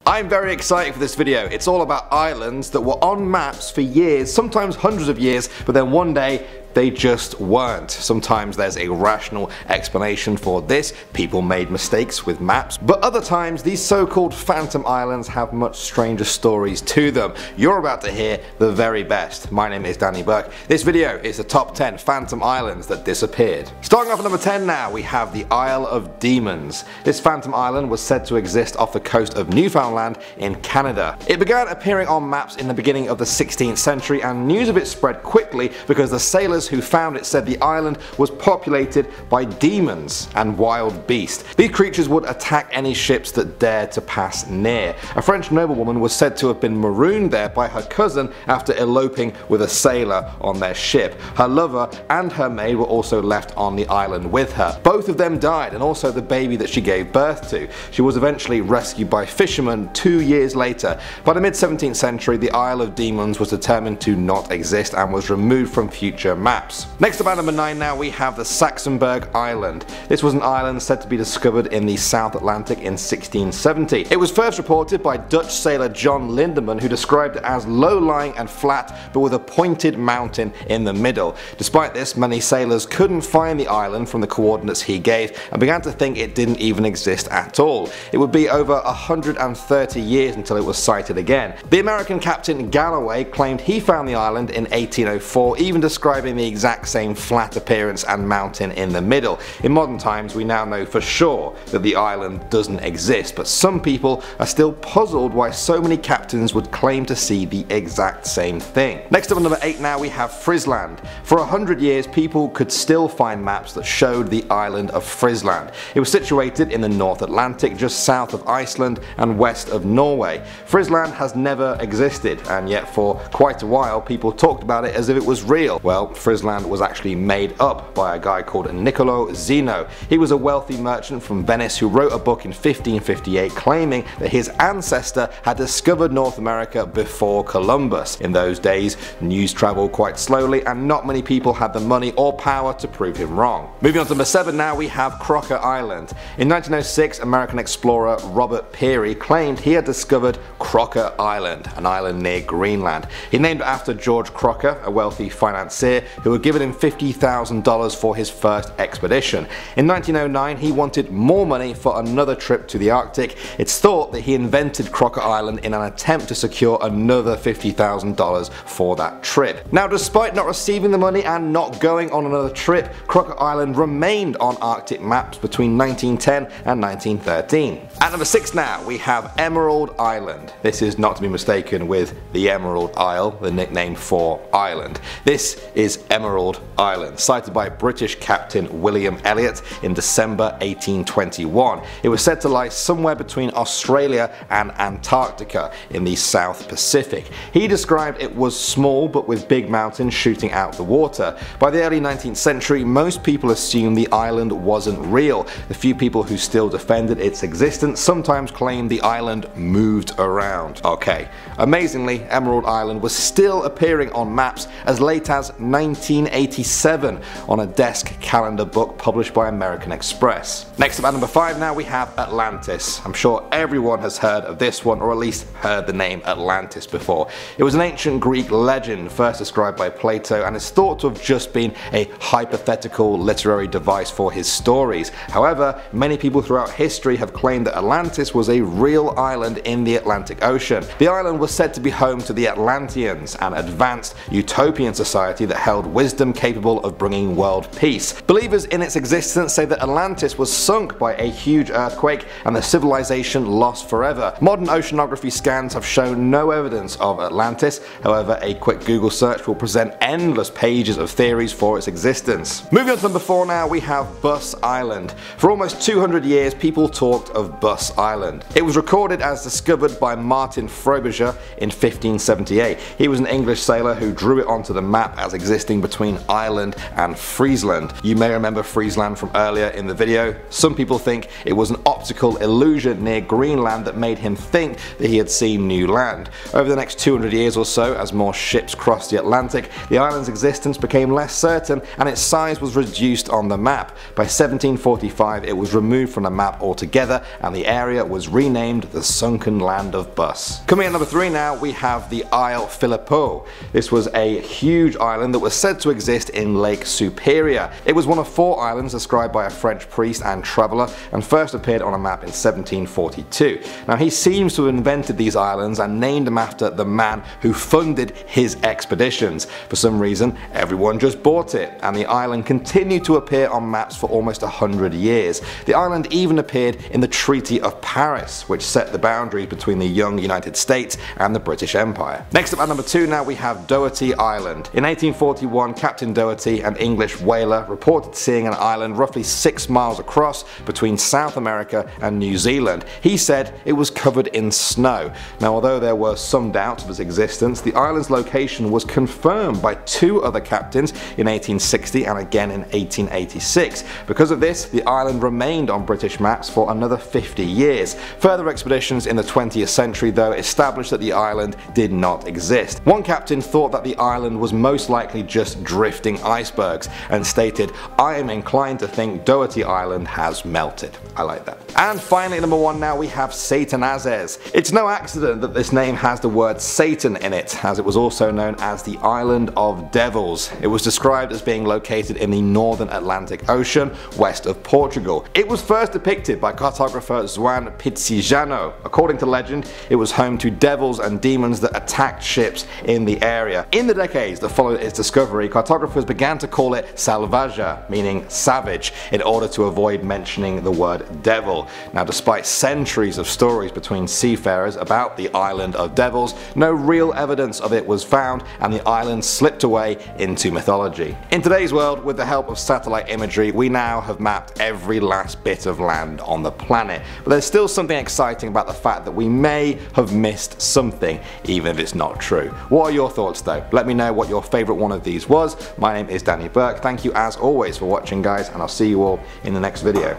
I'm very excited for this video. It's all about islands that were on maps for years, sometimes hundreds of years, but then one day they just weren't. Sometimes there's a rational explanation for this, people made mistakes with maps, but other times these so-called phantom islands have much stranger stories to them. You're about to hear the very best. My name is Danny Burke. This video is the top 10 phantom islands that disappeared. Starting off at number 10 now, we have the Isle of Demons. This phantom island was said to exist off the coast of Newfoundland in Canada. It began appearing on maps in the beginning of the 16th century, and news of it spread quickly because the sailors who found it said the island was populated by demons and wild beasts. These creatures would attack any ships that dared to pass near. A French noblewoman was said to have been marooned there by her cousin after eloping with a sailor on their ship. Her lover and her maid were also left on the island with her. Both of them died, and also the baby that she gave birth to. She was eventually rescued by fishermen 2 years later. By the mid 17th century, the Isle of Demons was determined to not exist and was removed from future maps. Next up at number 9 now, we have the Saxonburg Island. This was an island said to be discovered in the South Atlantic in 1670. It was first reported by Dutch sailor John Lindeman, who described it as low-lying and flat but with a pointed mountain in the middle. Despite this, many sailors couldn't find the island from the coordinates he gave and began to think it didn't even exist at all. It would be over 130 years until it was sighted again. The American captain Galloway claimed he found the island in 1804, even describing the exact same flat appearance and mountain in the middle. In modern times we now know for sure that the island doesn't exist, but some people are still puzzled why so many captains would claim to see the exact same thing. Next up at number 8 now, we have Frisland. For 100 years people could still find maps that showed the island of Frisland. It was situated in the North Atlantic, just south of Iceland and west of Norway. Frisland has never existed, and yet for quite a while people talked about it as if it was real. Well, Frisland was actually made up by a guy called Niccolo Zeno. He was a wealthy merchant from Venice who wrote a book in 1558 claiming that his ancestor had discovered North America before Columbus. In those days, news travelled quite slowly and not many people had the money or power to prove him wrong. Moving on to number 7 now, we have Crocker Island. In 1906, American explorer Robert Peary claimed he had discovered Crocker Island, an island near Greenland. He named it after George Crocker, a wealthy financier who had given him $50,000 for his first expedition. In 1909 he wanted more money for another trip to the Arctic. It's thought that he invented Crocker Island in an attempt to secure another $50,000 for that trip. Now, despite not receiving the money and not going on another trip, Crocker Island remained on Arctic maps between 1910 and 1913. At number 6 now, we have Emerald Island. This is not to be mistaken with the Emerald Isle, the nickname for Ireland. This is Emerald Island, sighted by British Captain William Elliot in December 1821. It was said to lie somewhere between Australia and Antarctica in the South Pacific. He described it was small but with big mountains shooting out the water. By the early 19th century, most people assumed the island wasn't real. The few people who still defended its existence sometimes claimed the island moved around. Okay, amazingly, Emerald Island was still appearing on maps as late as 1987 on a desk calendar book published by American Express. Next up at number 5 now, we have Atlantis. I'm sure everyone has heard of this one, or at least heard the name Atlantis before. It was an ancient Greek legend first described by Plato and is thought to have just been a hypothetical literary device for his stories. However, many people throughout history have claimed that Atlantis was a real island in the Atlantic Ocean. The island was said to be home to the Atlanteans, an advanced utopian society that held wisdom capable of bringing world peace. Believers in its existence say that Atlantis was sunk by a huge earthquake and the civilization lost forever. Modern oceanography scans have shown no evidence of Atlantis. However, a quick Google search will present endless pages of theories for its existence. Moving on to number 4 now, we have Buss Island. For almost 200 years people talked of Buss Island. It was recorded as discovered by Martin Frobisher in 1578. He was an English sailor who drew it onto the map as existing crossing between Ireland and Friesland. You may remember Friesland from earlier in the video. Some people think it was an optical illusion near Greenland that made him think that he had seen new land. Over the next 200 years or so, as more ships crossed the Atlantic, the island's existence became less certain and its size was reduced on the map. By 1745 it was removed from the map altogether and the area was renamed the Sunken Land of Bus. Coming at number 3 now, we have the Isle Philippot. This was a huge island that was said to exist in Lake Superior. It was one of 4 islands described by a French priest and traveller and first appeared on a map in 1742. Now he seems to have invented these islands and named them after the man who funded his expeditions. For some reason everyone just bought it and the island continued to appear on maps for almost 100 years. The island even appeared in the Treaty of Paris, which set the boundaries between the young United States and the British Empire. Next up at number 2 now, we have Doherty Island. In 1841 Captain Doherty, an English whaler, reported seeing an island roughly 6 miles across between South America and New Zealand. He said it was covered in snow. Now although there were some doubts of its existence, the island's location was confirmed by 2 other captains in 1860 and again in 1886. Because of this, the island remained on British maps for another 50 years. Further expeditions in the 20th century though established that the island did not exist. One captain thought that the island was most likely just drifting icebergs and stated, "I am inclined to think Doherty Island has melted." I like that. And finally, number 1 now, we have Saint-Nazaire. It's no accident that this name has the word Satan in it, as it was also known as the Island of Devils. It was described as being located in the northern Atlantic Ocean, west of Portugal. It was first depicted by cartographer Juan Pizarro. According to legend, it was home to devils and demons that attacked ships in the area. In the decades that followed its discovery, cartographers began to call it Salvaja, meaning savage, in order to avoid mentioning the word devil. Now despite centuries of stories between seafarers about the Island of Devils, no real evidence of it was found and the island slipped away into mythology. In today's world, with the help of satellite imagery, we now have mapped every last bit of land on the planet, but there's still something exciting about the fact that we may have missed something, even if it's not true. What are your thoughts though? Let me know what your favourite one of these was. My name is Danny Burke. Thank you as always for watching guys, and I'll see you all in the next video.